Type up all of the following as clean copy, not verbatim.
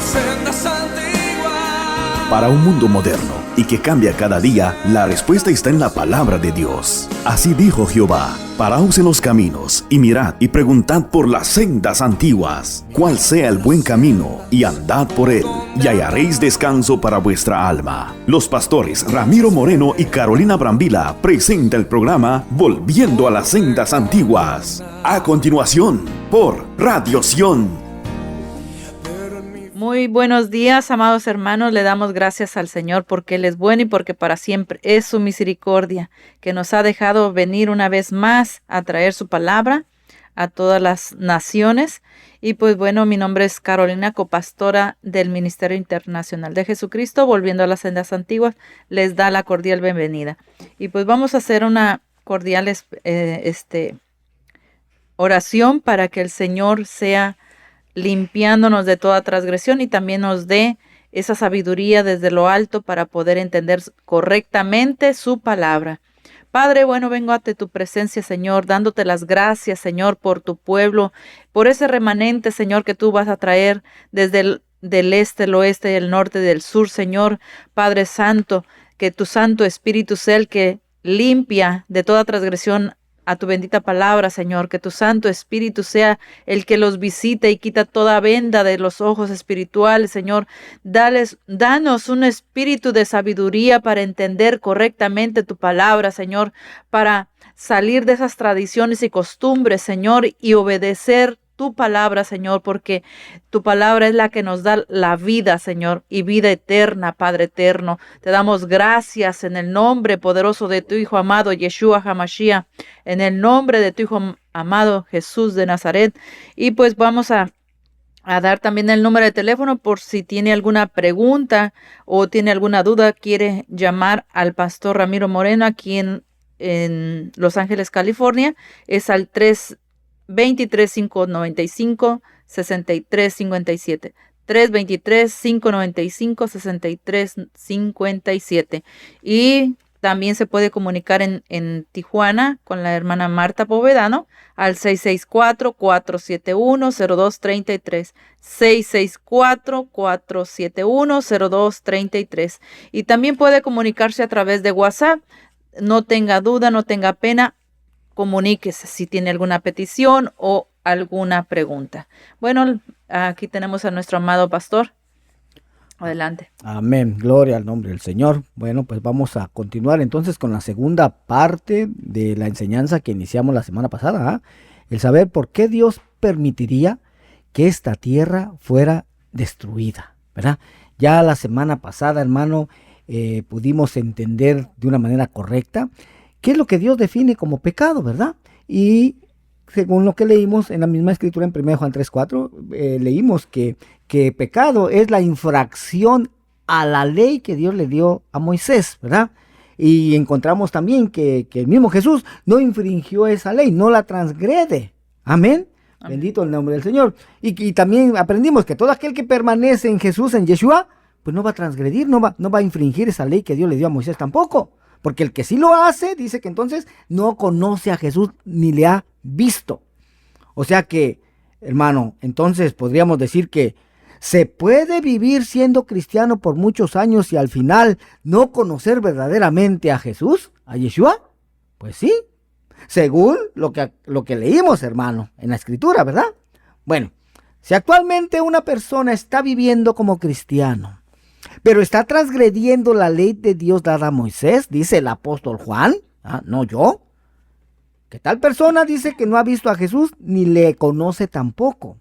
sendas antiguas. Para un mundo moderno y que cambia cada día, la respuesta está en la palabra de Dios. Así dijo Jehová: paraos en los caminos, y mirad y preguntad por las sendas antiguas, cuál sea el buen camino, y andad por él, y hallaréis descanso para vuestra alma. Los pastores Ramiro Moreno y Carolina Brambila presenta el programa Volviendo a las sendas antiguas. A continuación, por Radio Sion. Muy buenos días, amados hermanos. Le damos gracias al Señor porque Él es bueno y porque para siempre es su misericordia, que nos ha dejado venir una vez más a traer su palabra a todas las naciones. Y pues bueno, mi nombre es Carolina, copastora del Ministerio Internacional de Jesucristo, Volviendo a las sendas antiguas. Les da la cordial bienvenida. Y pues vamos a hacer una cordial oración para que el Señor sea limpiándonos de toda transgresión y también nos dé esa sabiduría desde lo alto para poder entender correctamente su palabra. Padre, bueno, vengo ante tu presencia, Señor, dándote las gracias, Señor, por tu pueblo, por ese remanente, Señor, que tú vas a traer desde del este, el oeste, el norte, del sur, Señor. Padre Santo, que tu Santo Espíritu sea el que limpia de toda transgresión a tu bendita palabra, Señor, que tu Santo Espíritu sea el que los visite y quita toda venda de los ojos espirituales, Señor. Danos un espíritu de sabiduría para entender correctamente tu palabra, Señor, para salir de esas tradiciones y costumbres, Señor, y obedecer tu palabra, Señor, porque tu palabra es la que nos da la vida, Señor, y vida eterna, Padre eterno. Te damos gracias en el nombre poderoso de tu Hijo amado, Yeshua HaMashiach, en el nombre de tu Hijo amado, Jesús de Nazaret. Y pues vamos a dar también el número de teléfono por si tiene alguna pregunta o tiene alguna duda, quiere llamar al pastor Ramiro Moreno aquí en Los Ángeles, California. Es al 323-595-6357. 323-595-6357. Y también se puede comunicar en Tijuana con la hermana Marta Povedano al 664-471-0233. 664-471-0233. Y también puede comunicarse a través de WhatsApp. No tenga duda, no tenga pena. Comuníquese si tiene alguna petición o alguna pregunta. Bueno, aquí tenemos a nuestro amado pastor. Adelante. Amén. Gloria al nombre del Señor. Bueno, pues vamos a continuar entonces con la segunda parte de la enseñanza que iniciamos la semana pasada. El saber por qué Dios permitiría que esta tierra fuera destruida, ¿verdad? Ya la semana pasada, hermano, pudimos entender de una manera correcta qué es lo que Dios define como pecado, ¿verdad? Y según lo que leímos en la misma escritura en 1 Juan 3:4, leímos que pecado es la infracción a la ley que Dios le dio a Moisés, ¿verdad? Y encontramos también que el mismo Jesús no infringió esa ley, no la transgrede. Amén. Amén. Bendito el nombre del Señor. Y también aprendimos que todo aquel que permanece en Jesús, en Yeshua, pues no va a transgredir, no va a infringir esa ley que Dios le dio a Moisés tampoco. Porque el que sí lo hace, dice que entonces no conoce a Jesús ni le ha visto. O sea que, hermano, entonces podríamos decir que ¿se puede vivir siendo cristiano por muchos años y al final no conocer verdaderamente a Jesús, a Yeshua? Pues sí, según lo que leímos, hermano, en la escritura, ¿verdad? Bueno, si actualmente una persona está viviendo como cristiano, pero está transgrediendo la ley de Dios dada a Moisés, dice el apóstol Juan, no yo, que tal persona dice que no ha visto a Jesús ni le conoce tampoco.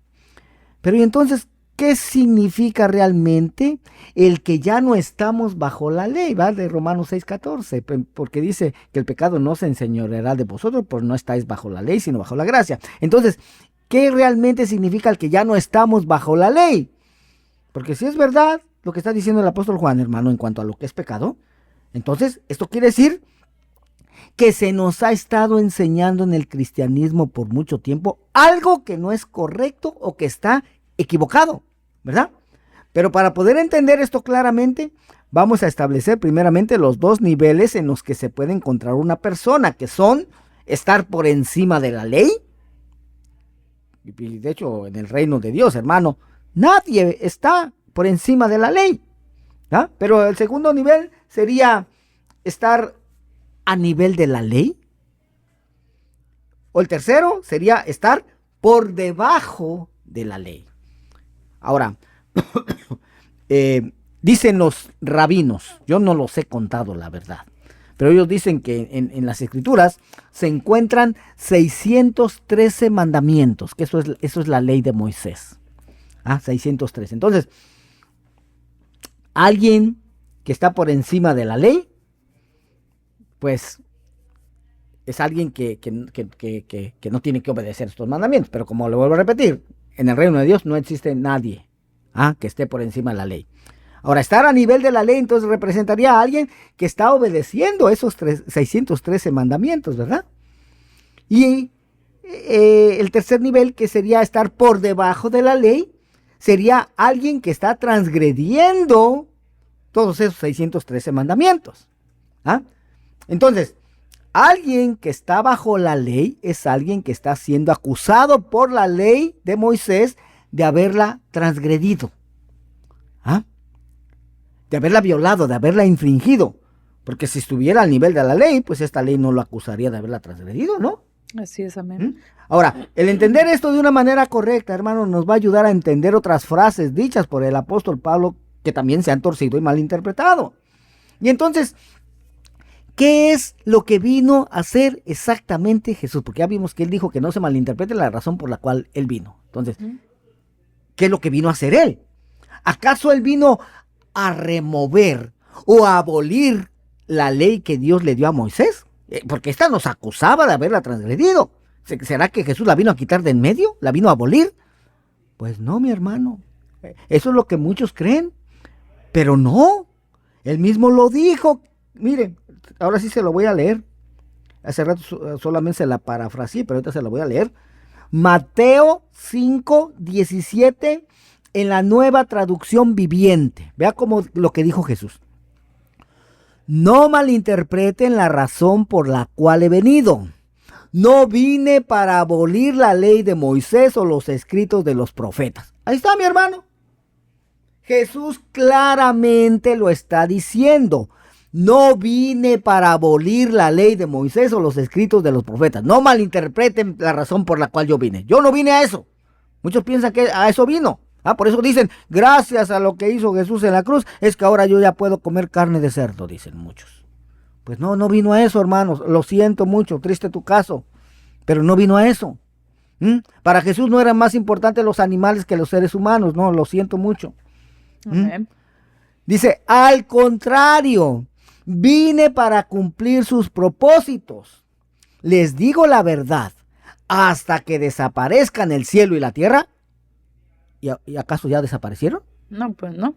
Pero ¿y entonces qué significa realmente el que ya no estamos bajo la ley? ¿Va? De Romanos 6:14, porque dice que el pecado no se enseñoreará de vosotros, pues no estáis bajo la ley, sino bajo la gracia. Entonces, ¿qué realmente significa el que ya no estamos bajo la ley? Porque si es verdad lo que está diciendo el apóstol Juan, hermano, en cuanto a lo que es pecado, entonces esto quiere decir que se nos ha estado enseñando en el cristianismo por mucho tiempo algo que no es correcto o que está equivocado, ¿verdad? Pero para poder entender esto claramente, vamos a establecer primeramente los dos niveles en los que se puede encontrar una persona, que son estar por encima de la ley. Y de hecho, en el reino de Dios, hermano, nadie está por encima de la ley. ¿Ah? Pero el segundo nivel sería estar a nivel de la ley. O el tercero sería estar por debajo de la ley. Ahora, dicen los rabinos, yo no los he contado la verdad, pero ellos dicen que en las escrituras se encuentran 613 mandamientos, que eso es la ley de Moisés. 613. Entonces, alguien que está por encima de la ley, pues es alguien que no tiene que obedecer estos mandamientos. Pero como le vuelvo a repetir, en el reino de Dios no existe nadie que esté por encima de la ley. Ahora, estar a nivel de la ley entonces representaría a alguien que está obedeciendo esos 613 mandamientos, ¿verdad? Y el tercer nivel, que sería estar por debajo de la ley, sería alguien que está transgrediendo todos esos 613 mandamientos. Entonces, alguien que está bajo la ley es alguien que está siendo acusado por la ley de Moisés de haberla transgredido, de haberla violado, de haberla infringido. Porque si estuviera al nivel de la ley, pues esta ley no lo acusaría de haberla transgredido, ¿no? Así es, amén. Ahora, el entender esto de una manera correcta, hermano, nos va a ayudar a entender otras frases dichas por el apóstol Pablo que también se han torcido y malinterpretado. Y entonces, ¿qué es lo que vino a hacer exactamente Jesús? Porque ya vimos que él dijo que no se malinterprete la razón por la cual él vino. Entonces, ¿qué es lo que vino a hacer él? ¿Acaso él vino a remover o a abolir la ley que Dios le dio a Moisés? Porque esta nos acusaba de haberla transgredido. ¿Será que Jesús la vino a quitar de en medio? ¿La vino a abolir? Pues no, mi hermano. Eso es lo que muchos creen. Pero no. Él mismo lo dijo. Miren, ahora sí se lo voy a leer. Hace rato solamente se la parafraseé, pero ahorita se la voy a leer. Mateo 5:17 en la Nueva Traducción Viviente. Vea cómo lo que dijo Jesús. No malinterpreten la razón por la cual he venido. No vine para abolir la ley de Moisés o los escritos de los profetas. Ahí está, mi hermano. Jesús claramente lo está diciendo. No vine para abolir la ley de Moisés o los escritos de los profetas. No malinterpreten la razón por la cual yo vine. Yo no vine a eso. Muchos piensan que a eso vino. Por eso dicen, gracias a lo que hizo Jesús en la cruz, es que ahora yo ya puedo comer carne de cerdo, dicen muchos. Pues no vino a eso, hermanos. Lo siento mucho, triste tu caso. Pero no vino a eso. Para Jesús no eran más importantes los animales que los seres humanos. No, lo siento mucho. Dice, al contrario, vine para cumplir sus propósitos. Les digo la verdad, hasta que desaparezcan el cielo y la tierra. ¿Y acaso ya desaparecieron? No, pues no.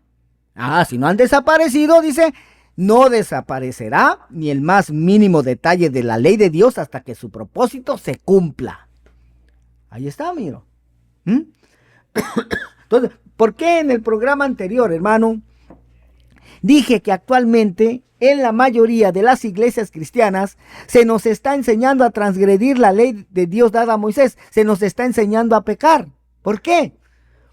Si no han desaparecido, dice, no desaparecerá ni el más mínimo detalle de la ley de Dios hasta que su propósito se cumpla. Ahí está, miro. Entonces, ¿por qué en el programa anterior, hermano, dije que actualmente en la mayoría de las iglesias cristianas se nos está enseñando a transgredir la ley de Dios dada a Moisés? Se nos está enseñando a pecar. ¿Por qué?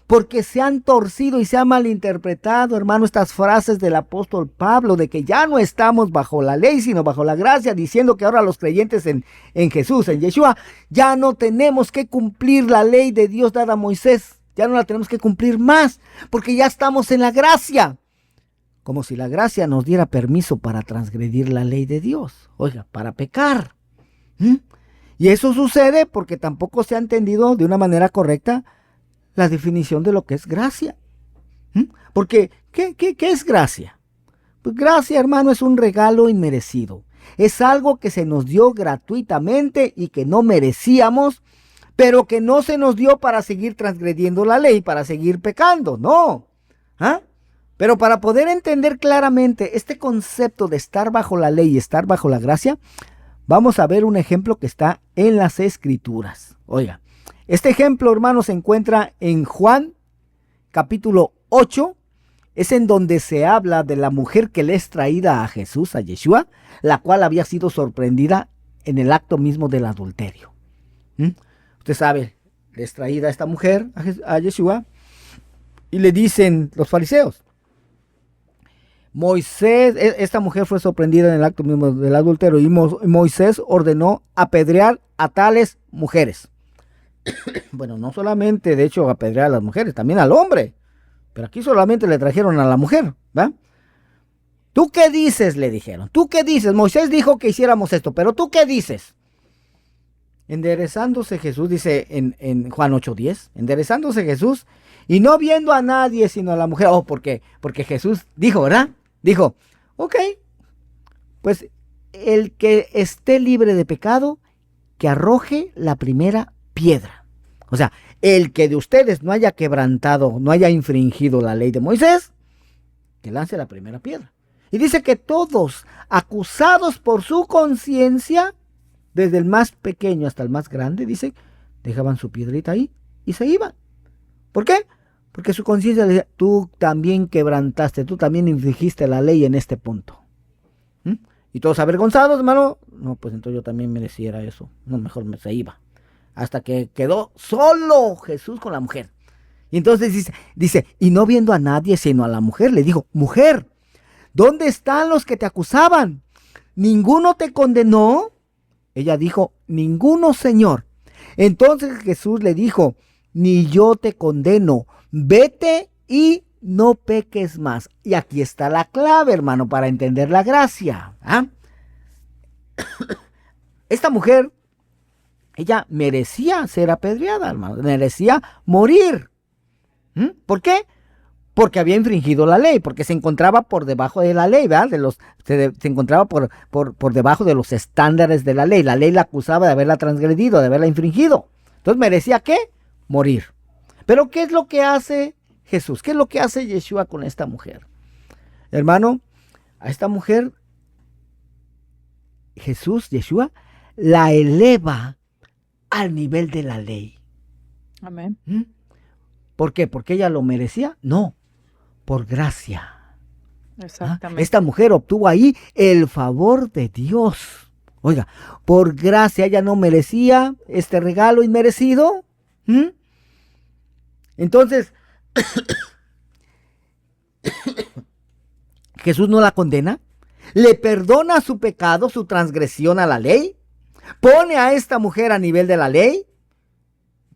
Porque se han torcido y se han malinterpretado, hermano, estas frases del apóstol Pablo de que ya no estamos bajo la ley, sino bajo la gracia, diciendo que ahora los creyentes en Jesús, en Yeshua, ya no tenemos que cumplir la ley de Dios dada a Moisés, ya no la tenemos que cumplir más, porque ya estamos en la gracia. Como si la gracia nos diera permiso para transgredir la ley de Dios, oiga, para pecar. Y eso sucede porque tampoco se ha entendido de una manera correcta la definición de lo que es gracia. Porque, ¿qué es gracia? Pues gracia, hermano, es un regalo inmerecido. Es algo que se nos dio gratuitamente y que no merecíamos, pero que no se nos dio para seguir transgrediendo la ley, para seguir pecando, no. Pero para poder entender claramente este concepto de estar bajo la ley y estar bajo la gracia, vamos a ver un ejemplo que está en las Escrituras. Oiga. Este ejemplo, hermano, se encuentra en Juan, capítulo 8. Es en donde se habla de la mujer que le es traída a Jesús, a Yeshua, la cual había sido sorprendida en el acto mismo del adulterio. Usted sabe, le es traída esta mujer a Yeshua. Y le dicen los fariseos, Moisés, esta mujer fue sorprendida en el acto mismo del adulterio y Moisés ordenó apedrear a tales mujeres. Bueno, no solamente de hecho apedrear a las mujeres, también al hombre. Pero aquí solamente le trajeron a la mujer, ¿va? ¿Tú qué dices? Le dijeron. ¿Tú qué dices? Moisés dijo que hiciéramos esto, pero ¿tú qué dices? Enderezándose Jesús, dice en Juan 8:10, enderezándose Jesús y no viendo a nadie sino a la mujer. Oh, porque Jesús dijo, ¿verdad? Dijo, ok, pues el que esté libre de pecado, que arroje la primera piedra. O sea, el que de ustedes no haya quebrantado, no haya infringido la ley de Moisés, que lance la primera piedra. Y dice que todos, acusados por su conciencia, desde el más pequeño hasta el más grande, dice, dejaban su piedrita ahí y se iban. ¿Por qué? Porque su conciencia le decía, tú también quebrantaste, tú también infringiste la ley en este punto. Y todos avergonzados, hermano, no, pues entonces yo también mereciera eso. No, mejor se iba. Hasta que quedó solo Jesús con la mujer. Y entonces dice, y no viendo a nadie sino a la mujer, le dijo, mujer, ¿dónde están los que te acusaban? ¿Ninguno te condenó? Ella dijo, ninguno, Señor. Entonces Jesús le dijo, ni yo te condeno, vete y no peques más. Y aquí está la clave, hermano, para entender la gracia. Esta mujer, ella merecía ser apedreada, hermano, merecía morir. ¿Por qué? Porque había infringido la ley, porque se encontraba por debajo de la ley, ¿verdad? Se encontraba por debajo de los estándares de la ley. La ley la acusaba de haberla transgredido, de haberla infringido. Entonces merecía ¿qué? Morir. Pero ¿qué es lo que hace Jesús? ¿Qué es lo que hace Yeshua con esta mujer? Hermano, a esta mujer, Jesús, Yeshua, la eleva al nivel de la ley. Amén. ¿Por qué? ¿Porque ella lo merecía? No, por gracia. Exactamente. Esta mujer obtuvo ahí el favor de Dios. Oiga, por gracia ella no merecía este regalo inmerecido. Entonces, Jesús no la condena, le perdona su pecado, su transgresión a la ley, pone a esta mujer a nivel de la ley,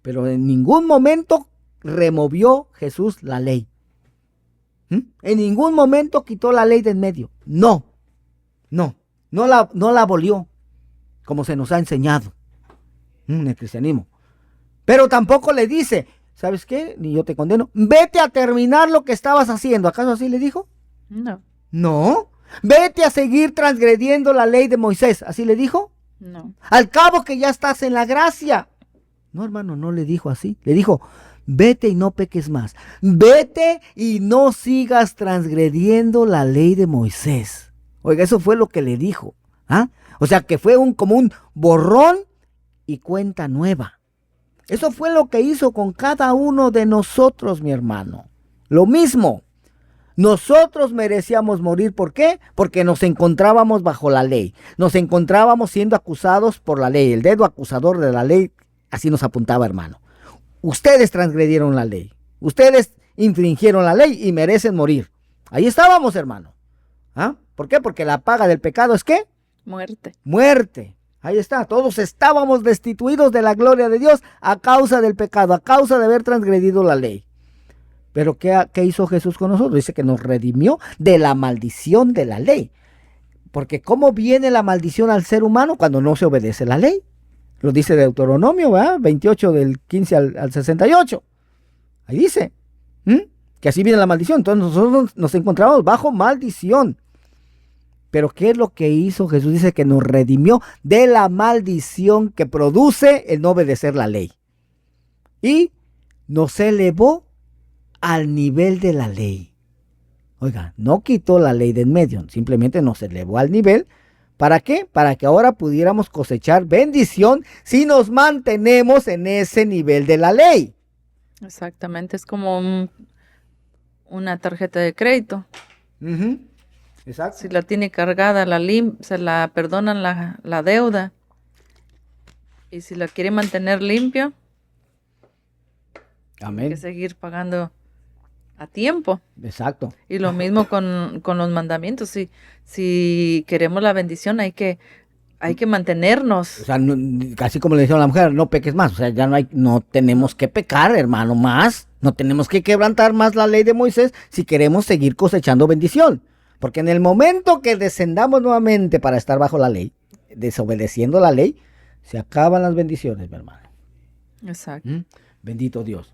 pero en ningún momento removió Jesús la ley. En ningún momento quitó la ley de en medio. No la abolió, como se nos ha enseñado en el cristianismo. Pero tampoco le dice, ¿sabes qué? Ni yo te condeno. Vete a terminar lo que estabas haciendo. ¿Acaso así le dijo? No. Vete a seguir transgrediendo la ley de Moisés. ¿Así le dijo? No. Al cabo que ya estás en la gracia. No, hermano, no le dijo así. Le dijo, vete y no peques más. Vete y no sigas transgrediendo la ley de Moisés. Oiga, eso fue lo que le dijo. O sea, que fue como un borrón y cuenta nueva. Eso fue lo que hizo con cada uno de nosotros, mi hermano. Lo mismo. Nosotros merecíamos morir. ¿Por qué? Porque nos encontrábamos bajo la ley. Nos encontrábamos siendo acusados por la ley. El dedo acusador de la ley, así nos apuntaba, hermano. Ustedes transgredieron la ley. Ustedes infringieron la ley y merecen morir. Ahí estábamos, hermano. ¿Por qué? Porque la paga del pecado es ¿qué? Muerte. Muerte. Ahí está. Todos estábamos destituidos de la gloria de Dios a causa del pecado, a causa de haber transgredido la ley. Pero ¿qué hizo Jesús con nosotros? Dice que nos redimió de la maldición de la ley. Porque ¿cómo viene la maldición al ser humano cuando no se obedece la ley? Lo dice Deuteronomio, ¿verdad? 28 del 15 al 68. Ahí dice que así viene la maldición. Entonces nosotros nos encontramos bajo maldición. Pero ¿qué es lo que hizo Jesús? Dice que nos redimió de la maldición que produce el no obedecer la ley. Y nos elevó al nivel de la ley. Oiga, no quitó la ley de en medio, simplemente nos elevó al nivel. ¿Para qué? Para que ahora pudiéramos cosechar bendición si nos mantenemos en ese nivel de la ley. Exactamente, es como una tarjeta de crédito. Exacto. Si la tiene cargada, se la perdonan la deuda. Y si la quiere mantener limpio, Amén. hay que seguir pagando a tiempo. Exacto. Y lo mismo con los mandamientos. Si queremos la bendición, hay que mantenernos. O sea, así como le dijeron a la mujer, no peques más. O sea, ya no tenemos que pecar, hermano, más. No tenemos que quebrantar más la ley de Moisés si queremos seguir cosechando bendición. Porque en el momento que descendamos nuevamente para estar bajo la ley, desobedeciendo la ley, se acaban las bendiciones, mi hermano. Exacto. Bendito Dios.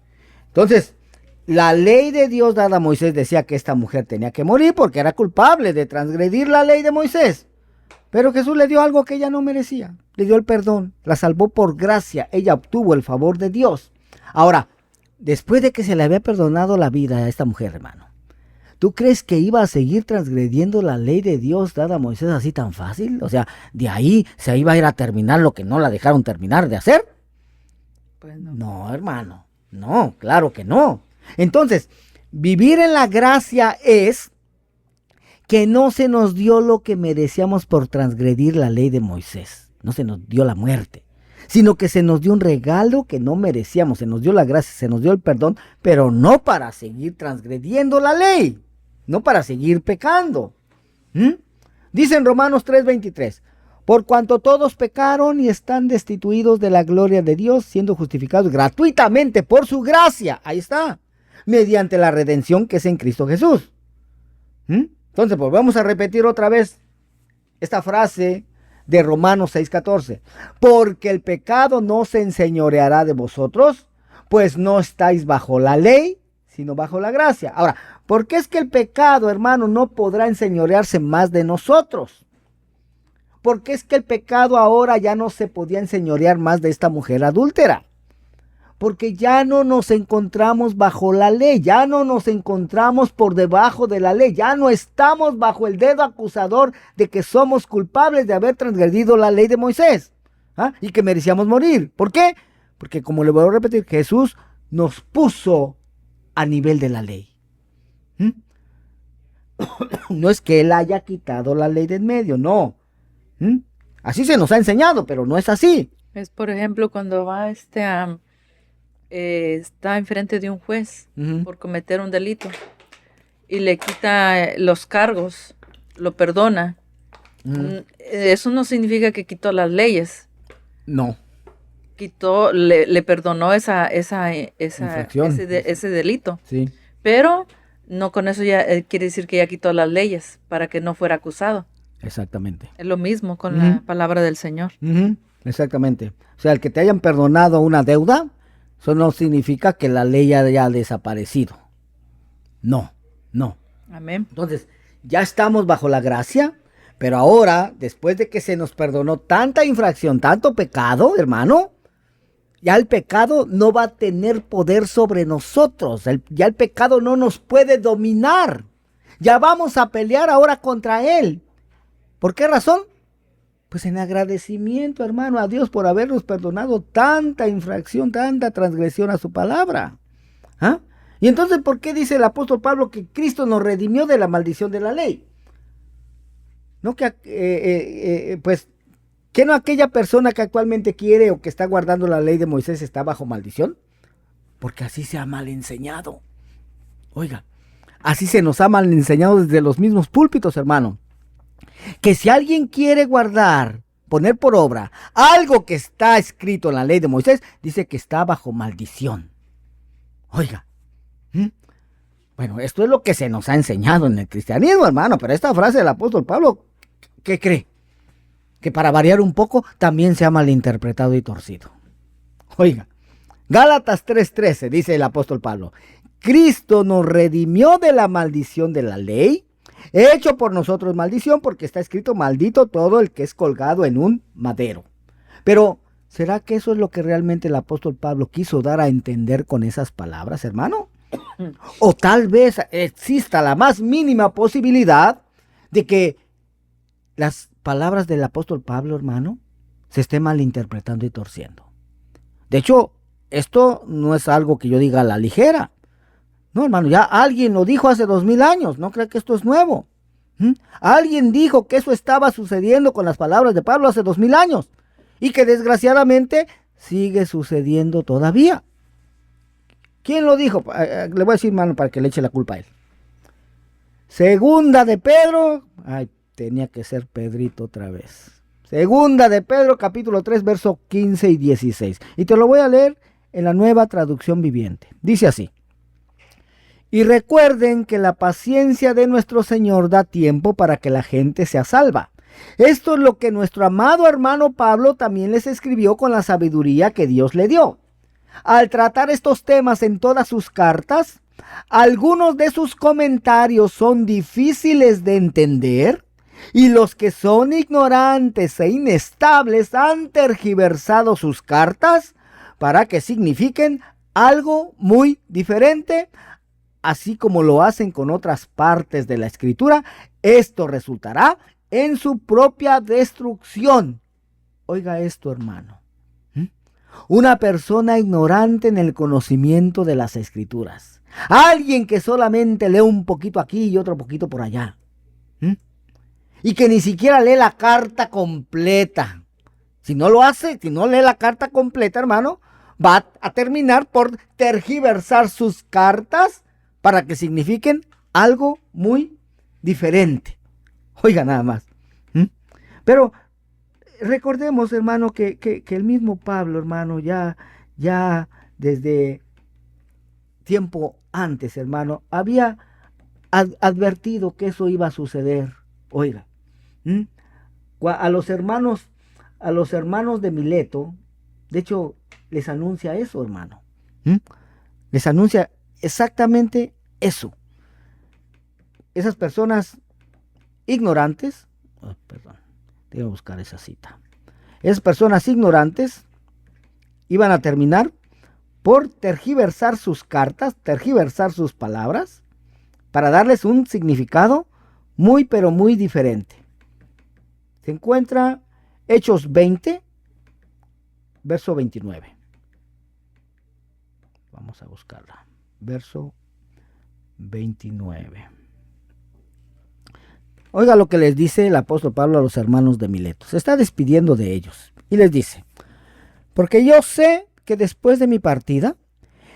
Entonces, la ley de Dios dada a Moisés decía que esta mujer tenía que morir porque era culpable de transgredir la ley de Moisés. Pero Jesús le dio algo que ella no merecía. Le dio el perdón. La salvó por gracia. Ella obtuvo el favor de Dios. Ahora, después de que se le había perdonado la vida a esta mujer, hermano, ¿tú crees que iba a seguir transgrediendo la ley de Dios dada a Moisés así tan fácil? O sea, de ahí se iba a ir a terminar lo que no la dejaron terminar de hacer. Pues no. No, hermano. No, claro que no. Entonces, vivir en la gracia es que no se nos dio lo que merecíamos por transgredir la ley de Moisés. No se nos dio la muerte, sino que se nos dio un regalo que no merecíamos. Se nos dio la gracia, se nos dio el perdón, pero no para seguir transgrediendo la ley, no para seguir pecando. Dice en Romanos 3:23, por cuanto todos pecaron y están destituidos de la gloria de Dios, siendo justificados gratuitamente por su gracia. Ahí está, mediante la redención que es en Cristo Jesús. Entonces, pues vamos a repetir otra vez esta frase de Romanos 6:14. Porque el pecado no se enseñoreará de vosotros, pues no estáis bajo la ley, sino bajo la gracia. Ahora, ¿por qué es que el pecado, hermano, no podrá enseñorearse más de nosotros? ¿Por qué es que el pecado ahora ya no se podía enseñorear más de esta mujer adúltera? Porque ya no nos encontramos bajo la ley, ya no nos encontramos por debajo de la ley, ya no estamos bajo el dedo acusador de que somos culpables de haber transgredido la ley de Moisés, y que merecíamos morir. ¿Por qué? Porque, como le voy a repetir, Jesús nos puso a nivel de la ley. No es que Él haya quitado la ley de en medio, no. Así se nos ha enseñado, pero no es así. Es, por ejemplo, cuando va está enfrente de un juez por cometer un delito y le quita los cargos, lo perdona. Eso no significa que quitó las leyes. No. Le perdonó esa Infracción. ese delito. Sí. Pero no con eso ya quiere decir que ya quitó las leyes para que no fuera acusado. Exactamente. Es lo mismo con la palabra del Señor. Exactamente. O sea, el que te hayan perdonado una deuda, eso no significa que la ley haya desaparecido. No. Amén. Entonces, ya estamos bajo la gracia, pero ahora, después de que se nos perdonó tanta infracción, tanto pecado, hermano, ya el pecado no va a tener poder sobre nosotros. Ya el pecado no nos puede dominar. Ya vamos a pelear ahora contra él. ¿Por qué razón? Pues en agradecimiento, hermano, a Dios por habernos perdonado tanta infracción, tanta transgresión a su palabra. Y entonces, ¿por qué dice el apóstol Pablo que Cristo nos redimió de la maldición de la ley? No que, pues, ¿qué no aquella persona que actualmente quiere o que está guardando la ley de Moisés está bajo maldición? Porque así se ha mal enseñado. Oiga, así se nos ha mal enseñado desde los mismos púlpitos, hermano. Que si alguien quiere guardar, poner por obra algo que está escrito en la ley de Moisés, dice que está bajo maldición. Oiga, bueno, esto es lo que se nos ha enseñado en el cristianismo, hermano, pero esta frase del apóstol Pablo, ¿qué cree? Que para variar un poco, también se ha malinterpretado y torcido. Oiga, Gálatas 3:13 dice el apóstol Pablo, Cristo nos redimió de la maldición de la ley, hecho por nosotros maldición, porque está escrito, maldito todo el que es colgado en un madero. Pero, ¿será que eso es lo que realmente el apóstol Pablo quiso dar a entender con esas palabras, hermano? O tal vez exista la más mínima posibilidad de que las palabras del apóstol Pablo, hermano, se estén malinterpretando y torciendo. De hecho, esto no es algo que yo diga a la ligera. No, hermano, ya alguien lo dijo hace 2000 años, no creo que esto es nuevo. Alguien dijo que eso estaba sucediendo con las palabras de Pablo hace 2000 años y que desgraciadamente sigue sucediendo todavía. ¿Quién lo dijo? Le voy a decir, hermano, para que le eche la culpa a él. Segunda de Pedro. Ay, tenía que ser Pedrito otra vez. Segunda de Pedro, capítulo 3, versos 15 y 16. Y te lo voy a leer en la Nueva Traducción Viviente. Dice así. Y recuerden que la paciencia de nuestro Señor da tiempo para que la gente sea salva. Esto es lo que nuestro amado hermano Pablo también les escribió con la sabiduría que Dios le dio. Al tratar estos temas en todas sus cartas, algunos de sus comentarios son difíciles de entender y los que son ignorantes e inestables han tergiversado sus cartas para que signifiquen algo muy diferente, así como lo hacen con otras partes de la Escritura. Esto resultará en su propia destrucción. Oiga esto, hermano. Una persona ignorante en el conocimiento de las Escrituras. Alguien que solamente lee un poquito aquí y otro poquito por allá. Y que ni siquiera lee la carta completa. Si no lo hace, si no lee la carta completa, hermano, va a terminar por tergiversar sus cartas para que signifiquen algo muy diferente. Oiga, nada más. Pero recordemos, hermano, que el mismo Pablo, hermano, ya desde tiempo antes, hermano, había advertido que eso iba a suceder. Oiga, a los hermanos de Mileto, de hecho, les anuncia eso, hermano. Les anuncia exactamente eso. Esas personas ignorantes, debo buscar esa cita. Esas personas ignorantes iban a terminar por tergiversar sus cartas, tergiversar sus palabras, para darles un significado muy, pero muy diferente. Se encuentra Hechos 20, verso 29. Vamos a buscarla. Verso 29. Oiga lo que les dice el apóstol Pablo a los hermanos de Mileto. Se está despidiendo de ellos y les dice: porque yo sé que después de mi partida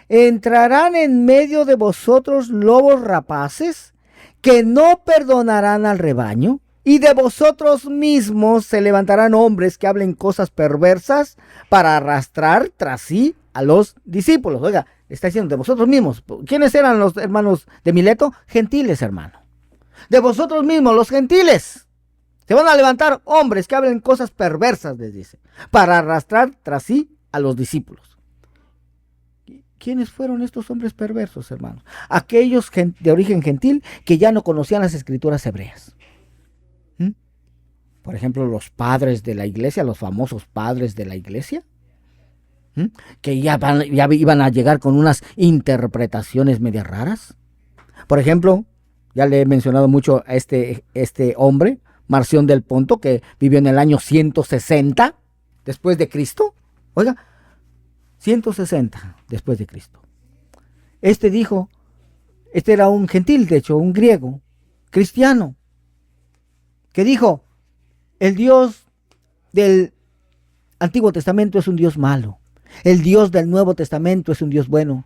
entrarán en medio de vosotros lobos rapaces que no perdonarán al rebaño, y de vosotros mismos se levantarán hombres que hablen cosas perversas para arrastrar tras sí a los discípulos. Oiga, está diciendo de vosotros mismos. ¿Quiénes eran los hermanos de Mileto? Gentiles, hermano. De vosotros mismos, los gentiles. Se van a levantar hombres que hablen cosas perversas, les dice, para arrastrar tras sí a los discípulos. ¿Quiénes fueron estos hombres perversos, hermanos? Aquellos de origen gentil que ya no conocían las escrituras hebreas. Por ejemplo, los padres de la iglesia, los famosos padres de la iglesia, que ya iban a llegar con unas interpretaciones medias raras. Por ejemplo, ya le he mencionado mucho a este hombre, Marción del Ponto, que vivió en el año 160 después de Cristo. Oiga, 160 después de Cristo. Este era un gentil, de hecho, un griego, cristiano, que dijo: el Dios del Antiguo Testamento es un Dios malo. El Dios del Nuevo Testamento es un Dios bueno.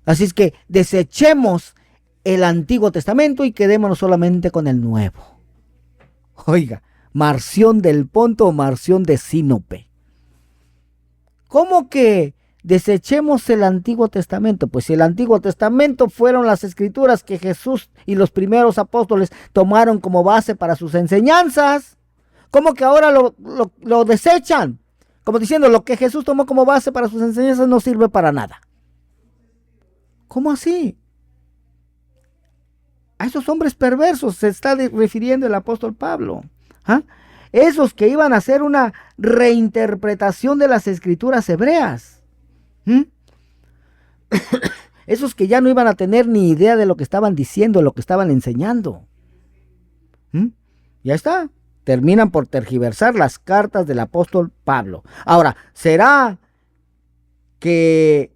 Así es que desechemos el Antiguo Testamento y quedémonos solamente con el Nuevo. Oiga, Marción del Ponto o Marción de Sinope. ¿Cómo que desechemos el Antiguo Testamento? Pues si el Antiguo Testamento fueron las escrituras que Jesús y los primeros apóstoles tomaron como base para sus enseñanzas, ¿cómo que ahora lo desechan? Como diciendo, lo que Jesús tomó como base para sus enseñanzas no sirve para nada. ¿Cómo así? A esos hombres perversos se está refiriendo el apóstol Pablo. Esos que iban a hacer una reinterpretación de las escrituras hebreas. Esos que ya no iban a tener ni idea de lo que estaban diciendo, lo que estaban enseñando. Ya está. Terminan por tergiversar las cartas del apóstol Pablo. Ahora, ¿será que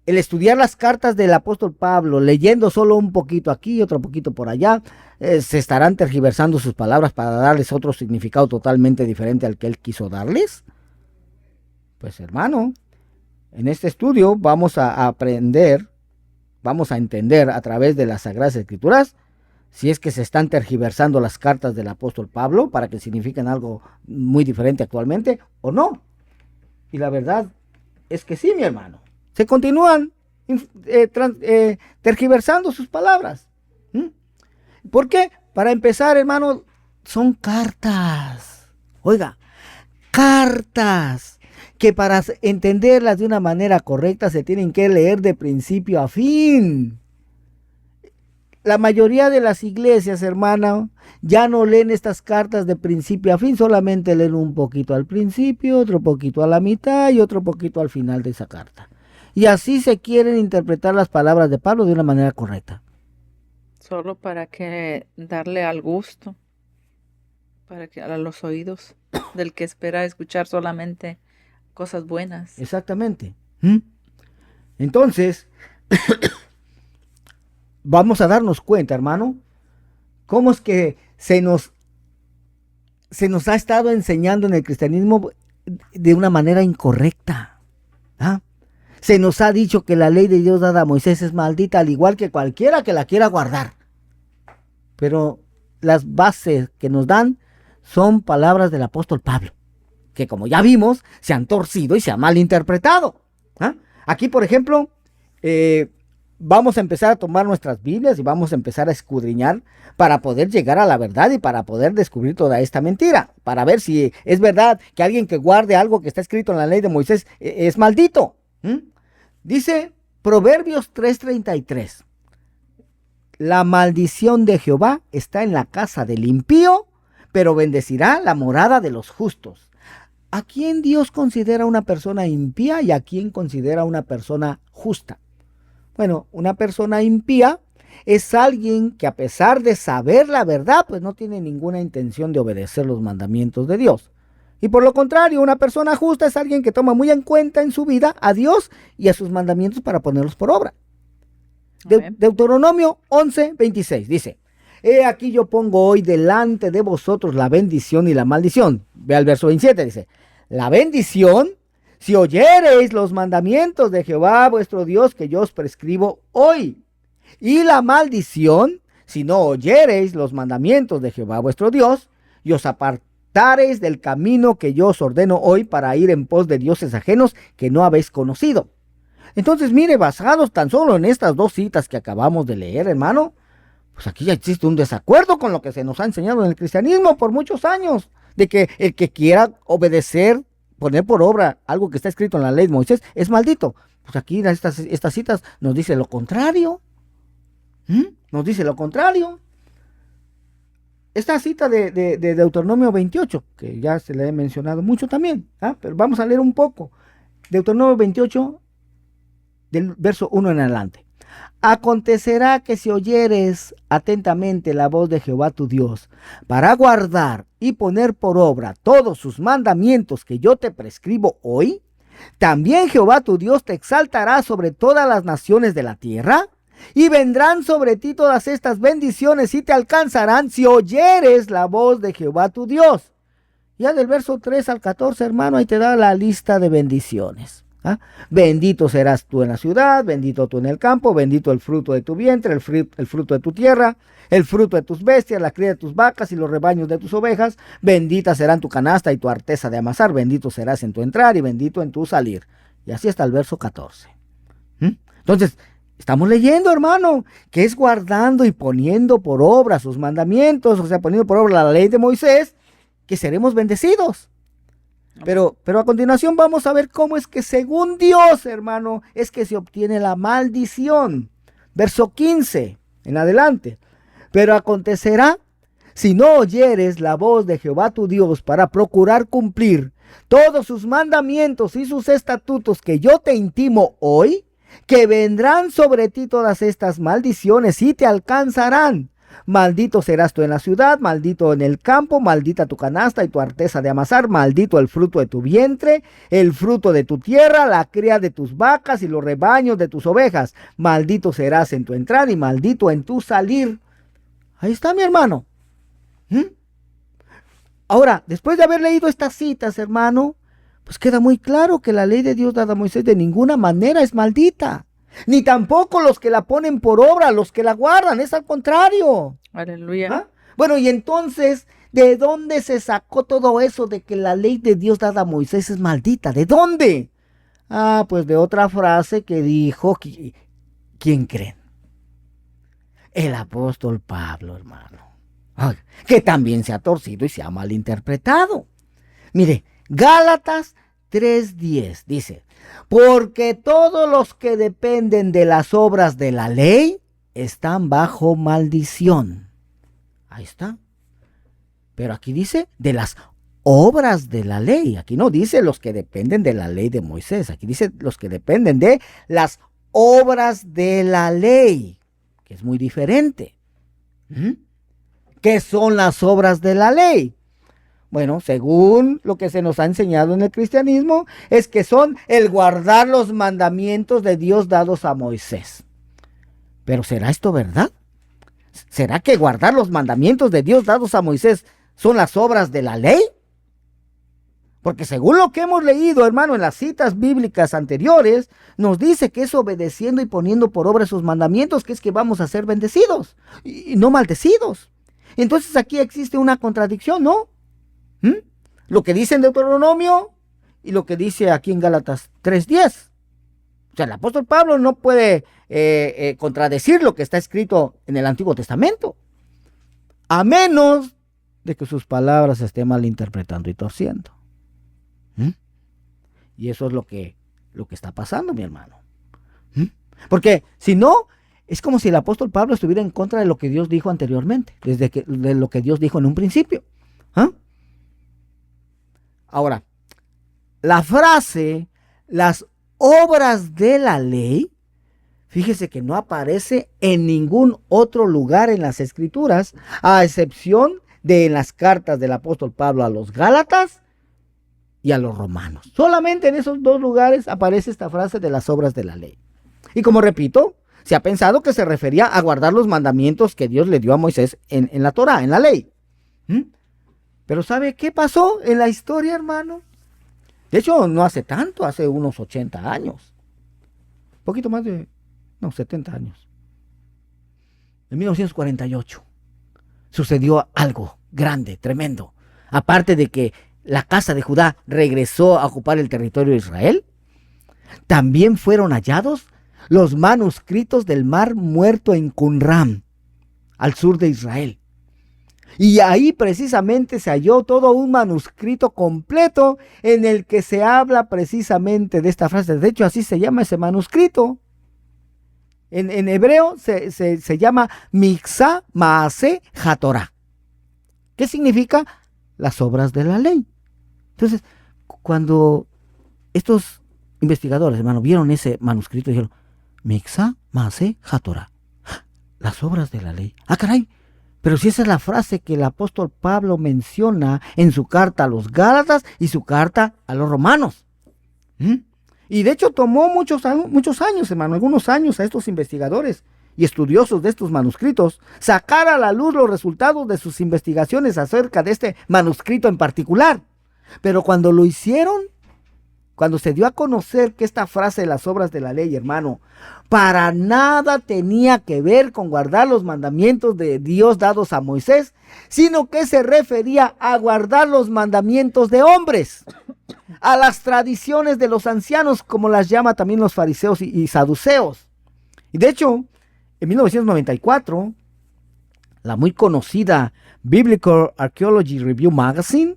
el estudiar las cartas del apóstol Pablo, leyendo solo un poquito aquí y otro poquito por allá, se estarán tergiversando sus palabras para darles otro significado totalmente diferente al que él quiso darles? Pues hermano, En este estudio vamos a aprender, vamos a entender a través de las Sagradas Escrituras si es que se están tergiversando las cartas del apóstol Pablo para que signifiquen algo muy diferente actualmente o no. Y la verdad es que sí, mi hermano. Se continúan tergiversando sus palabras. ¿Por qué? Para empezar, hermano, son cartas. Oiga, cartas que para entenderlas de una manera correcta se tienen que leer de principio a fin. La mayoría de las iglesias, hermano, ya no leen estas cartas de principio a fin, solamente leen un poquito al principio, otro poquito a la mitad y otro poquito al final de esa carta. Y así se quieren interpretar las palabras de Pablo de una manera correcta. Solo para que darle al gusto, para que a los oídos del que espera escuchar solamente cosas buenas. Exactamente. Entonces, vamos a darnos cuenta, hermano, cómo es que se nos ha estado enseñando en el cristianismo de una manera incorrecta. Se nos ha dicho que la ley de Dios dada a Moisés es maldita, al igual que cualquiera que la quiera guardar. Pero las bases que nos dan son palabras del apóstol Pablo, que como ya vimos, se han torcido y se han malinterpretado. Aquí, por ejemplo, vamos a empezar a tomar nuestras Biblias y vamos a empezar a escudriñar para poder llegar a la verdad y para poder descubrir toda esta mentira, para ver si es verdad que alguien que guarde algo que está escrito en la ley de Moisés es maldito. Dice Proverbios 3:33, la maldición de Jehová está en la casa del impío, pero bendecirá la morada de los justos. ¿A quién Dios considera una persona impía y a quién considera una persona justa? Bueno, una persona impía es alguien que a pesar de saber la verdad, pues no tiene ninguna intención de obedecer los mandamientos de Dios. Y por lo contrario, una persona justa es alguien que toma muy en cuenta en su vida a Dios y a sus mandamientos para ponerlos por obra. Deuteronomio 11:26 dice, he aquí yo pongo hoy delante de vosotros la bendición y la maldición. Ve al verso 27, dice, la bendición, si oyereis los mandamientos de Jehová vuestro Dios que yo os prescribo hoy. Y la maldición, si no oyereis los mandamientos de Jehová vuestro Dios, y os apartareis del camino que yo os ordeno hoy para ir en pos de dioses ajenos que no habéis conocido. Entonces, mire, basados tan solo en estas dos citas que acabamos de leer, hermano, pues aquí ya existe un desacuerdo con lo que se nos ha enseñado en el cristianismo por muchos años, de que el que quiera obedecer, poner por obra algo que está escrito en la ley de Moisés, es maldito. Pues aquí estas citas nos dice lo contrario. Nos dice lo contrario. Esta cita de Deuteronomio 28, que ya se le he mencionado mucho también, pero vamos a leer un poco. Deuteronomio 28, del verso 1 en adelante. Acontecerá que si oyeres atentamente la voz de Jehová tu Dios, para guardar y poner por obra todos sus mandamientos que yo te prescribo hoy, también Jehová tu Dios te exaltará sobre todas las naciones de la tierra, y vendrán sobre ti todas estas bendiciones y te alcanzarán si oyeres la voz de Jehová tu Dios. Ya del verso 3 al 14, hermano, ahí te da la lista de bendiciones. Bendito serás tú en la ciudad, bendito tú en el campo, bendito el fruto de tu vientre, el fruto de tu tierra, el fruto de tus bestias, la cría de tus vacas y los rebaños de tus ovejas. Bendita serán tu canasta y tu arteza de amasar, bendito serás en tu entrar y bendito en tu salir. Y así hasta el verso 14. Entonces, estamos leyendo, hermano, que es guardando y poniendo por obra sus mandamientos, o sea, poniendo por obra la ley de Moisés, que seremos bendecidos. Pero a continuación vamos a ver cómo es que según Dios, hermano, es que se obtiene la maldición. Verso 15 en adelante. Pero acontecerá, si no oyeres la voz de Jehová tu Dios para procurar cumplir todos sus mandamientos y sus estatutos que yo te intimo hoy, que vendrán sobre ti todas estas maldiciones y te alcanzarán. Maldito serás tú en la ciudad, maldito en el campo, maldita tu canasta y tu arteza de amasar, maldito el fruto de tu vientre, el fruto de tu tierra, la cría de tus vacas y los rebaños de tus ovejas. Maldito serás en tu entrar y maldito en tu salir. Ahí está, mi hermano. Ahora, después de haber leído estas citas, hermano, pues queda muy claro que la ley de Dios dada a Moisés de ninguna manera es maldita. Ni tampoco los que la ponen por obra, los que la guardan, es al contrario. Aleluya. ¿Ah? Bueno, y entonces, ¿de dónde se sacó todo eso de que la ley de Dios dada a Moisés es maldita? ¿De dónde? Ah, pues de otra frase que dijo, ¿quién creen? El apóstol Pablo, hermano. Ay, que también se ha torcido y se ha malinterpretado. Mire, Gálatas 3:10 dice, porque todos los que dependen de las obras de la ley están bajo maldición. Ahí está. Pero aquí dice de las obras de la ley. Aquí no dice los que dependen de la ley de Moisés. Aquí dice los que dependen de las obras de la ley, que es muy diferente. ¿Qué son las obras de la ley? Bueno, según lo que se nos ha enseñado en el cristianismo, es que son el guardar los mandamientos de Dios dados a Moisés. Pero ¿será esto verdad? ¿Será que guardar los mandamientos de Dios dados a Moisés son las obras de la ley? Porque según lo que hemos leído, hermano, en las citas bíblicas anteriores, nos dice que es obedeciendo y poniendo por obra sus mandamientos, que es que vamos a ser bendecidos y no maldecidos. Entonces aquí existe una contradicción, ¿no? Lo que dice en Deuteronomio y lo que dice aquí en Gálatas 3:10. O sea, el apóstol Pablo no puede contradecir lo que está escrito en el Antiguo Testamento, a menos de que sus palabras se estén malinterpretando y torciendo. Y eso es lo que está pasando, mi hermano. Porque si no, es como si el apóstol Pablo estuviera en contra de lo que Dios dijo anteriormente, de lo que Dios dijo en un principio. Ahora, la frase, las obras de la ley, fíjese que no aparece en ningún otro lugar en las Escrituras, a excepción de en las cartas del apóstol Pablo a los Gálatas y a los romanos. Solamente en esos dos lugares aparece esta frase de las obras de la ley. Y como repito, se ha pensado que se refería a guardar los mandamientos que Dios le dio a Moisés en la Torá, en la ley. Pero ¿sabe qué pasó en la historia, hermano? De hecho, no hace tanto, hace unos 80 años. Un poquito más de, 70 años. En 1948 sucedió algo grande, tremendo. Aparte de que la casa de Judá regresó a ocupar el territorio de Israel, también fueron hallados los manuscritos del Mar Muerto en Qumran, al sur de Israel. Y ahí precisamente se halló todo un manuscrito completo en el que se habla precisamente de esta frase. De hecho, así se llama ese manuscrito. En hebreo se llama Miksá Maaseh HaTorah. ¿Qué significa? Las obras de la ley. Entonces, cuando estos investigadores, hermano, vieron ese manuscrito, dijeron, Miksá Maaseh HaTorah. Las obras de la ley. Ah, caray. Pero si esa es la frase que el apóstol Pablo menciona en su carta a los Gálatas y su carta a los romanos. Y de hecho tomó muchos años, hermano, algunos años a estos investigadores y estudiosos de estos manuscritos sacar a la luz los resultados de sus investigaciones acerca de este manuscrito en particular. Pero cuando lo hicieron, cuando se dio a conocer que esta frase de las obras de la ley, hermano, para nada tenía que ver con guardar los mandamientos de Dios dados a Moisés, sino que se refería a guardar los mandamientos de hombres, a las tradiciones de los ancianos, como las llama también los fariseos y saduceos. Y de hecho, en 1994, la muy conocida Biblical Archaeology Review Magazine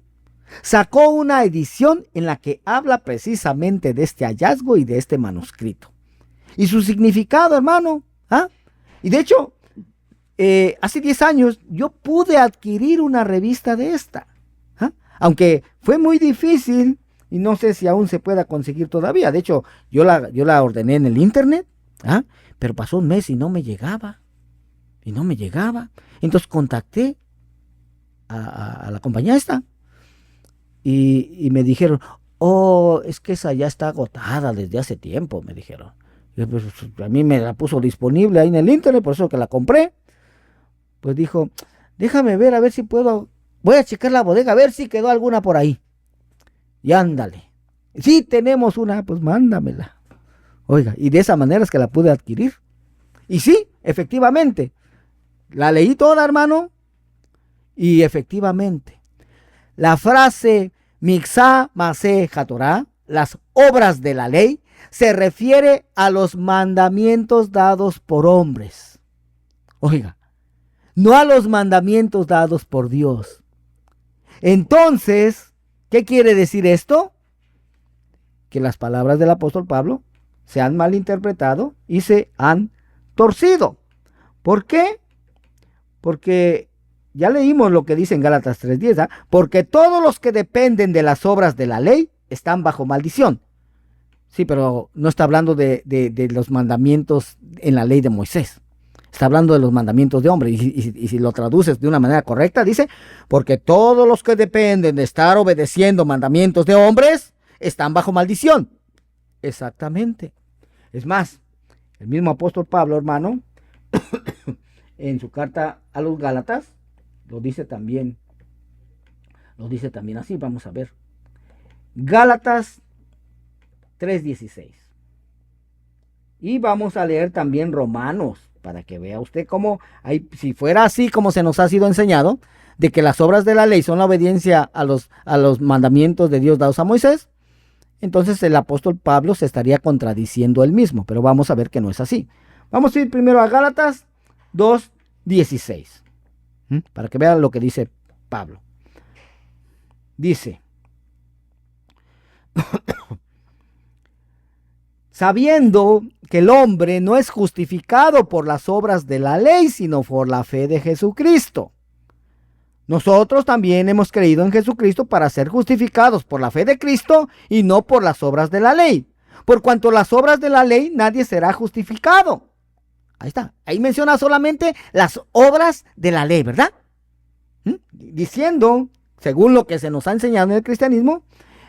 sacó una edición en la que habla precisamente de este hallazgo y de este manuscrito. Y su significado, hermano. Y de hecho, hace 10 años yo pude adquirir una revista de esta. Aunque fue muy difícil y no sé si aún se pueda conseguir todavía. De hecho, yo la ordené en el internet, pero pasó un mes y no me llegaba. Entonces contacté a la compañía esta. Y me dijeron, es que esa ya está agotada desde hace tiempo, me dijeron. Y pues, a mí me la puso disponible ahí en el internet, por eso que la compré. Pues dijo, déjame ver a ver si puedo, voy a checar la bodega, a ver si quedó alguna por ahí. Y ándale, Si tenemos una, pues mándamela. Oiga, y de esa manera es que la pude adquirir. Y sí, efectivamente, la leí toda, hermano, y efectivamente, la frase Mixá Masé Hatorá, las obras de la ley, se refiere a los mandamientos dados por hombres. Oiga, no a los mandamientos dados por Dios. Entonces, ¿qué quiere decir esto? Que las palabras del apóstol Pablo se han malinterpretado y se han torcido. ¿Por qué? Porque ya leímos lo que dice en Gálatas 3:10, ¿eh? Porque todos los que dependen de las obras de la ley están bajo maldición. Sí, pero no está hablando de los mandamientos en la ley de Moisés. Está hablando de los mandamientos de hombre. Y si lo traduces de una manera correcta, dice, porque todos los que dependen de estar obedeciendo mandamientos de hombres están bajo maldición. Exactamente. Es más, el mismo apóstol Pablo, hermano, en su carta a los Gálatas, lo dice también así. Vamos a ver. Gálatas 3:16. Y vamos a leer también Romanos, para que vea usted cómo, si fuera así como se nos ha sido enseñado, de que las obras de la ley son la obediencia a los mandamientos de Dios dados a Moisés, entonces el apóstol Pablo se estaría contradiciendo él mismo, pero vamos a ver que no es así. Vamos a ir primero a Gálatas 2:16, para que vean lo que dice Pablo. Dice, sabiendo que el hombre no es justificado por las obras de la ley, sino por la fe de Jesucristo. Nosotros también hemos creído en Jesucristo para ser justificados por la fe de Cristo y no por las obras de la ley. Por cuanto las obras de la ley, nadie será justificado. Ahí está. Ahí menciona solamente las obras de la ley, ¿verdad? Diciendo, según lo que se nos ha enseñado en el cristianismo,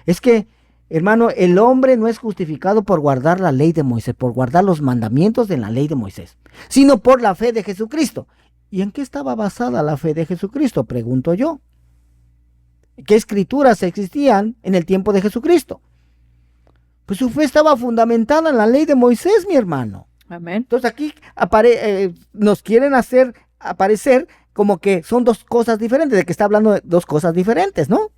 es que, hermano, el hombre no es justificado por guardar la ley de Moisés, por guardar los mandamientos de la ley de Moisés, sino por la fe de Jesucristo. ¿Y en qué estaba basada la fe de Jesucristo? Pregunto yo. ¿Qué escrituras existían en el tiempo de Jesucristo? Pues su fe estaba fundamentada en la ley de Moisés, mi hermano. Amén. Entonces aquí nos quieren hacer aparecer como que son dos cosas diferentes, de que está hablando de dos cosas diferentes, ¿no?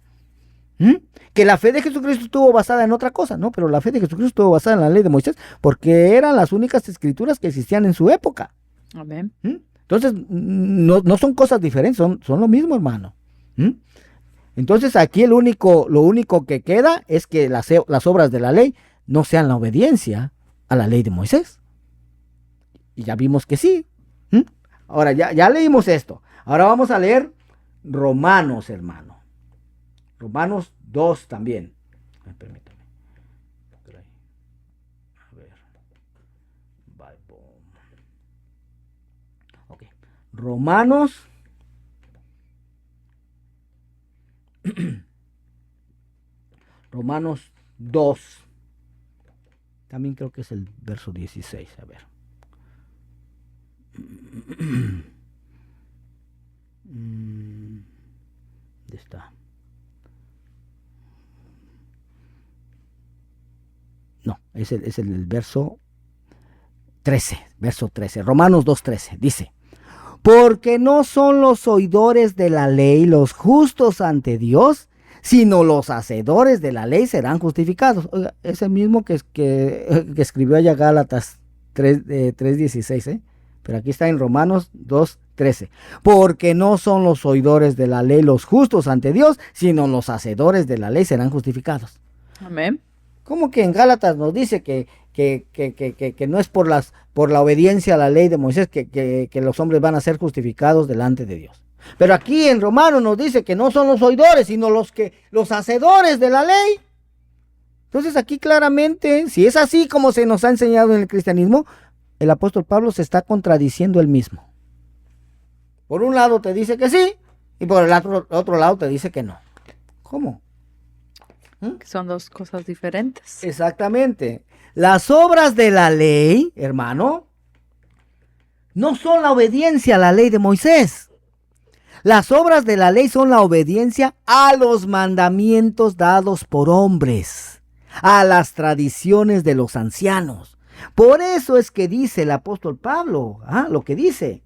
Que la fe de Jesucristo estuvo basada en otra cosa, ¿no? Pero la fe de Jesucristo estuvo basada en la ley de Moisés porque eran las únicas escrituras que existían en su época. Amén. Entonces, no son cosas diferentes, son lo mismo, hermano. Entonces, aquí lo único que queda es que las obras de la ley no sean la obediencia a la ley de Moisés. Y ya vimos que sí. Ahora, ya leímos esto. Ahora vamos a leer Romanos, hermano. Romanos 2 también. Permítame. A ver. Bible. Ok. Romanos. Romanos 2. También creo que es el verso 16. A ver. ¿Dónde está? No, es el verso 13, Romanos 2:13, dice, porque no son los oidores de la ley los justos ante Dios, sino los hacedores de la ley serán justificados. Oiga, ese mismo que escribió allá Gálatas 3:16, pero aquí está en Romanos 2:13, porque no son los oidores de la ley los justos ante Dios, sino los hacedores de la ley serán justificados. Amén. ¿Cómo que en Gálatas nos dice que no es por la obediencia a la ley de Moisés que los hombres van a ser justificados delante de Dios? Pero aquí en Romanos nos dice que no son los oidores, sino los hacedores de la ley. Entonces aquí claramente, si es así como se nos ha enseñado en el cristianismo, el apóstol Pablo se está contradiciendo él mismo. Por un lado te dice que sí, y por el otro lado te dice que no. ¿Cómo? Son dos cosas diferentes. Exactamente. Las obras de la ley, hermano, no son la obediencia a la ley de Moisés. Las obras de la ley son la obediencia a los mandamientos dados por hombres. a las tradiciones de los ancianos. Por eso es que dice el apóstol Pablo, lo que dice,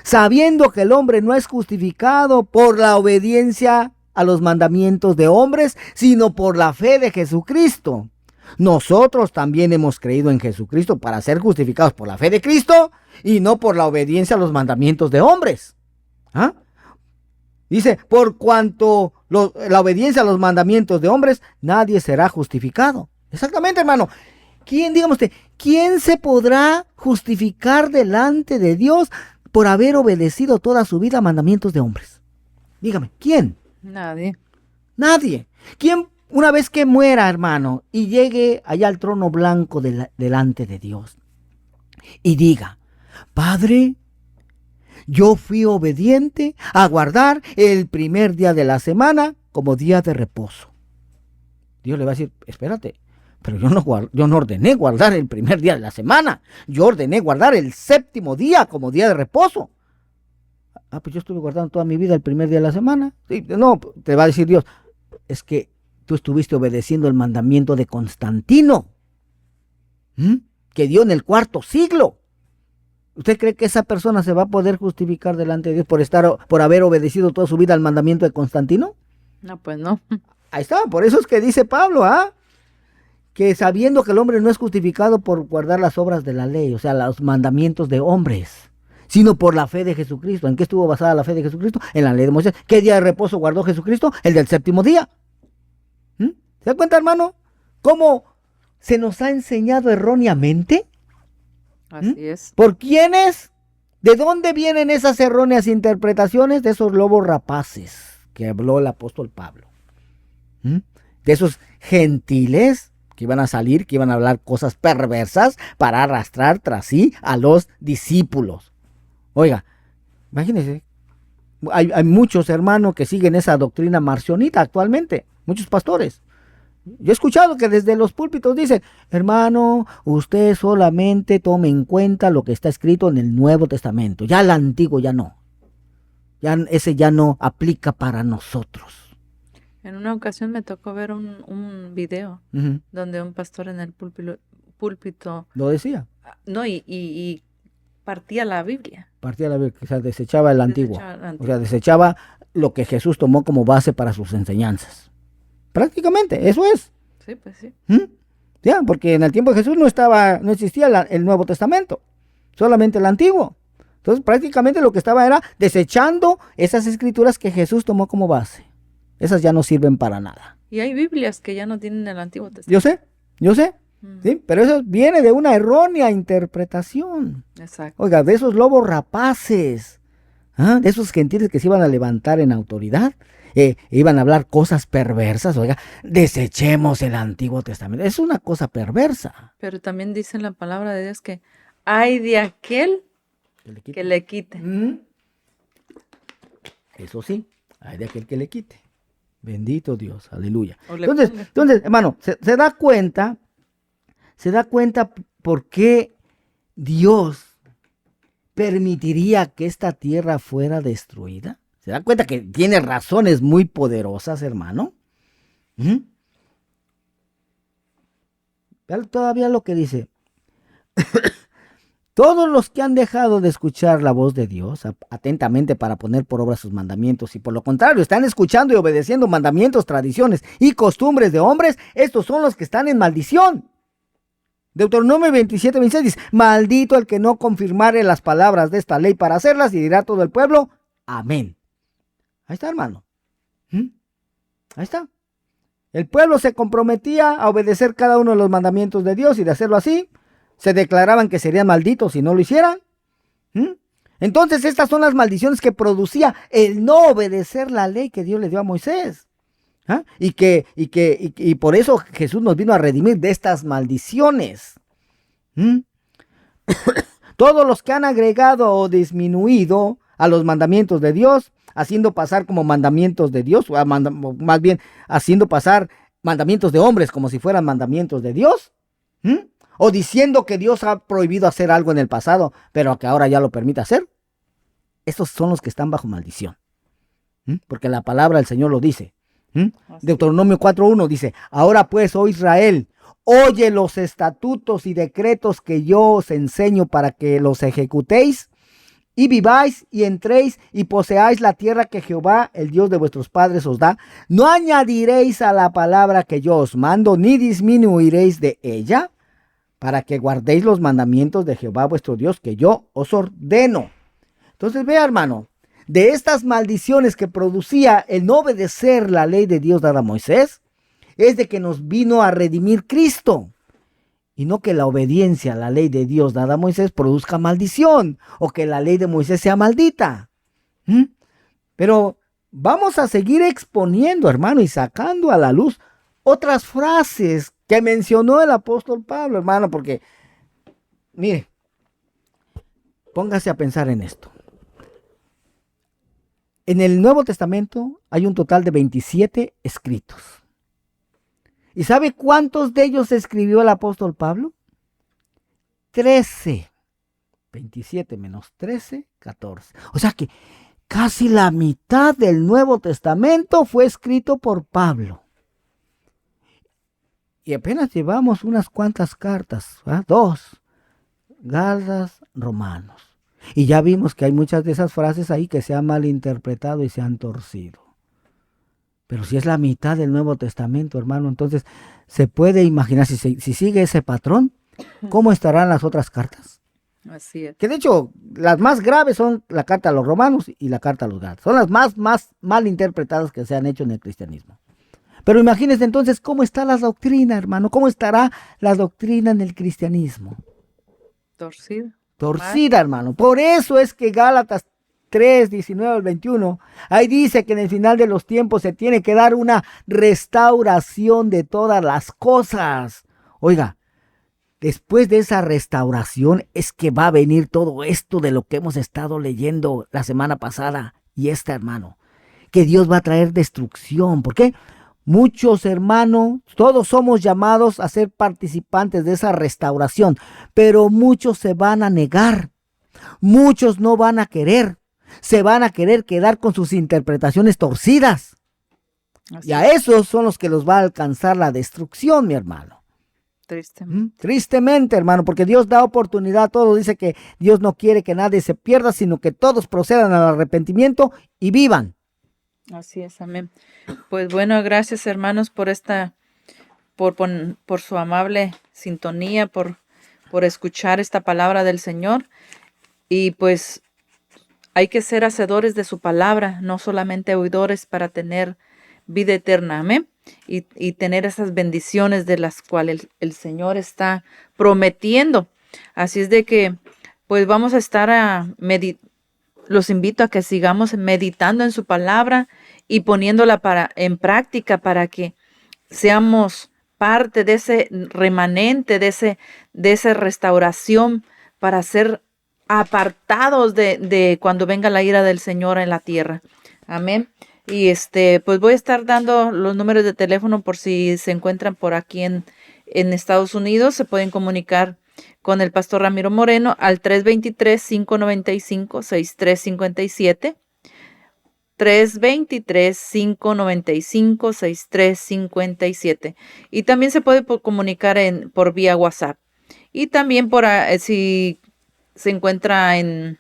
sabiendo que el hombre no es justificado por la obediencia a los mandamientos de hombres, sino por la fe de Jesucristo. Nosotros también hemos creído en Jesucristo para ser justificados por la fe de Cristo y no por la obediencia a los mandamientos de hombres. Dice, por cuanto la obediencia a los mandamientos de hombres, nadie será justificado. Exactamente, hermano. ¿Quién se podrá justificar delante de Dios por haber obedecido toda su vida a mandamientos de hombres? Dígame, ¿quién? Nadie. Nadie. ¿Quién, una vez que muera, hermano, y llegue allá al trono blanco delante de Dios y diga, Padre, yo fui obediente a guardar el primer día de la semana como día de reposo? Dios le va a decir, espérate, pero yo no ordené guardar el primer día de la semana. Yo ordené guardar el séptimo día como día de reposo. Pues yo estuve guardando toda mi vida el primer día de la semana. Sí, no, te va a decir Dios, es que tú estuviste obedeciendo el mandamiento de Constantino, que dio en el cuarto siglo. ¿Usted cree que esa persona se va a poder justificar delante de Dios por haber obedecido toda su vida al mandamiento de Constantino? No, pues no. Ahí está, por eso es que dice Pablo, que sabiendo que el hombre no es justificado por guardar las obras de la ley, o sea, los mandamientos de hombres, sino por la fe de Jesucristo. ¿En qué estuvo basada la fe de Jesucristo? En la ley de Moisés. ¿Qué día de reposo guardó Jesucristo? El del séptimo día. ¿Se da cuenta, hermano? ¿Cómo se nos ha enseñado erróneamente? Así es. ¿Por quiénes? ¿De dónde vienen esas erróneas interpretaciones? De esos lobos rapaces que habló el apóstol Pablo. De esos gentiles que iban a salir, que iban a hablar cosas perversas para arrastrar tras sí a los discípulos. Oiga, imagínense, hay muchos hermanos que siguen esa doctrina marcionita actualmente, muchos pastores. Yo he escuchado que desde los púlpitos dicen, hermano, usted solamente tome en cuenta lo que está escrito en el Nuevo Testamento, ya el Antiguo ya no, ese ya no aplica para nosotros. En una ocasión me tocó ver un video donde un pastor en el púlpito lo decía. No, y partía la Biblia. Partía la Biblia, o sea, desechaba el Antiguo. O sea, desechaba lo que Jesús tomó como base para sus enseñanzas. Prácticamente, eso es. Sí, pues sí. Ya, porque en el tiempo de Jesús no existía el Nuevo Testamento, solamente el Antiguo. Entonces, prácticamente lo que estaba era desechando esas escrituras que Jesús tomó como base. Esas ya no sirven para nada. Y hay Biblias que ya no tienen el Antiguo Testamento. Yo sé. ¿Sí? Pero eso viene de una errónea interpretación. Exacto. Oiga, de esos lobos rapaces, de esos gentiles que se iban a levantar en autoridad, iban a hablar cosas perversas. Oiga, desechemos el Antiguo Testamento. Es una cosa perversa. Pero también dice en la palabra de Dios que hay de aquel que le quite. Eso sí, hay de aquel que le quite. Bendito Dios, aleluya. Entonces, hermano, se da cuenta por qué Dios permitiría que esta tierra fuera destruida. ¿Se da cuenta que tiene razones muy poderosas, hermano? Vean todavía lo que dice. Todos los que han dejado de escuchar la voz de Dios atentamente para poner por obra sus mandamientos y por lo contrario están escuchando y obedeciendo mandamientos, tradiciones y costumbres de hombres, estos son los que están en maldición. Deuteronomio 27:26 dice, maldito el que no confirmare las palabras de esta ley para hacerlas, y dirá todo el pueblo, amén. Ahí está, hermano. Ahí está. El pueblo se comprometía a obedecer cada uno de los mandamientos de Dios y de hacerlo así, se declaraban que serían malditos si no lo hicieran. Entonces estas son las maldiciones que producía el no obedecer la ley que Dios le dio a Moisés. Y por eso Jesús nos vino a redimir de estas maldiciones. Todos los que han agregado o disminuido a los mandamientos de Dios, haciendo pasar como mandamientos de Dios, o más bien haciendo pasar mandamientos de hombres como si fueran mandamientos de Dios, o diciendo que Dios ha prohibido hacer algo en el pasado, pero que ahora ya lo permite hacer, estos son los que están bajo maldición. Porque la palabra del Señor lo dice. Deuteronomio 4:1 dice, ahora pues, oh Israel, oye los estatutos y decretos que yo os enseño para que los ejecutéis y viváis y entréis y poseáis la tierra que Jehová, el Dios de vuestros padres, os da. No añadiréis a la palabra que yo os mando, ni disminuiréis de ella, para que guardéis los mandamientos de Jehová vuestro Dios, que yo os ordeno. Entonces, vea, hermano, de estas maldiciones que producía el no obedecer la ley de Dios dada a Moisés, es de que nos vino a redimir Cristo. Y no que la obediencia a la ley de Dios dada a Moisés produzca maldición, o que la ley de Moisés sea maldita. Pero vamos a seguir exponiendo, hermano, y sacando a la luz otras frases que mencionó el apóstol Pablo, hermano, porque, mire, póngase a pensar en esto. En el Nuevo Testamento hay un total de 27 escritos. ¿Y sabe cuántos de ellos escribió el apóstol Pablo? 13. 27 menos 13, 14. O sea que casi la mitad del Nuevo Testamento fue escrito por Pablo. Y apenas llevamos unas cuantas cartas, ¿verdad? 2, Gálatas, Romanos. Y ya vimos que hay muchas de esas frases ahí que se han malinterpretado y se han torcido. Pero si es la mitad del Nuevo Testamento, hermano, entonces se puede imaginar, si sigue ese patrón, ¿cómo estarán las otras cartas? Así es. Que de hecho, las más graves son la carta a los romanos y la carta a los gálatas. Son las más mal interpretadas que se han hecho en el cristianismo. Pero imagínense entonces cómo está la doctrina, hermano. ¿Cómo estará la doctrina en el cristianismo? Torcida, hermano. Por eso es que Gálatas 3, 19 al 21, ahí dice que en el final de los tiempos se tiene que dar una restauración de todas las cosas. Oiga, después de esa restauración es que va a venir todo esto de lo que hemos estado leyendo la semana pasada y hermano, que Dios va a traer destrucción. ¿Por qué? Muchos, hermanos, todos somos llamados a ser participantes de esa restauración, pero muchos se van a negar, muchos no van a querer. Se van a querer quedar con sus interpretaciones torcidas. Así. Y a esos son los que los va a alcanzar la destrucción, mi hermano. Tristemente, hermano, porque Dios da oportunidad a todos. Dice que Dios no quiere que nadie se pierda, sino que todos procedan al arrepentimiento y vivan. Así es, amén. Pues bueno, gracias, hermanos, por su amable sintonía, por escuchar esta palabra del Señor. Y pues hay que ser hacedores de su palabra, no solamente oidores, para tener vida eterna, amén, y tener esas bendiciones de las cuales el Señor está prometiendo. Así es de que, pues vamos a estar los invito a que sigamos meditando en su palabra y poniéndola en práctica para que seamos parte de ese remanente, de esa restauración, para ser apartados de cuando venga la ira del Señor en la tierra. Amén. Y pues voy a estar dando los números de teléfono por si se encuentran por aquí en Estados Unidos. Se pueden comunicar con el pastor Ramiro Moreno al 323-595-6357. 323-595-6357. Y también se puede comunicar por vía WhatsApp. Y también si se encuentra en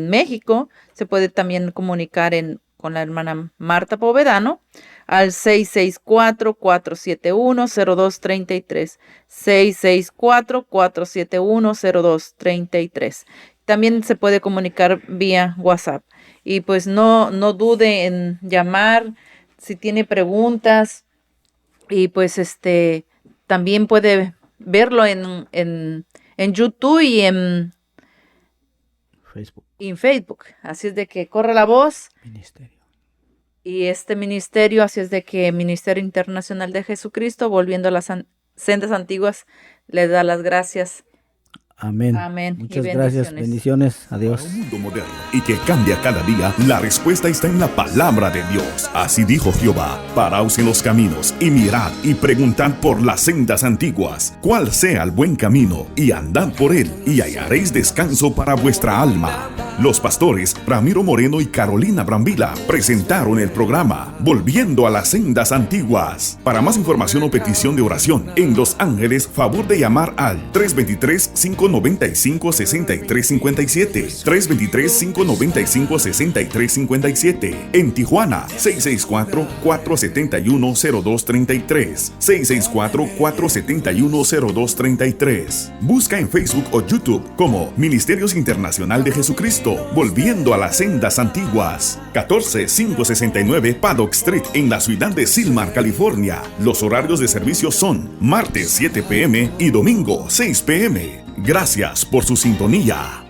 México, se puede también comunicar con la hermana Marta Povedano al 664-471-0233. 664-471-0233. También se puede comunicar vía WhatsApp. Y pues no dude en llamar si tiene preguntas. Y pues también puede verlo en YouTube y en Facebook. Así es de que corre la voz. Ministerio. Y ministerio, así es de que Ministerio Internacional de Jesucristo, volviendo a las sendas antiguas, le da las gracias. Amén. Amén. Muchas gracias. Bendiciones. Adiós. Para un mundo moderno y que cambia cada día, la respuesta está en la palabra de Dios. Así dijo Jehová: paraos en los caminos y mirad y preguntad por las sendas antiguas, cuál sea el buen camino, y andad por él, y hallaréis descanso para vuestra alma. Los pastores Ramiro Moreno y Carolina Brambila presentaron el programa Volviendo a las Sendas Antiguas. Para más información o petición de oración en Los Ángeles, favor de llamar al 323-595-6357. 323-595-6357. En Tijuana, 664-471-0233. 664-471-0233. Busca en Facebook o YouTube como Ministerios Internacional de Jesucristo, Volviendo a las Sendas Antiguas. 14569 Paddock Street en la ciudad de Silmar, California. Los horarios de servicio son martes 7 p.m. y domingo 6 p.m. Gracias por su sintonía.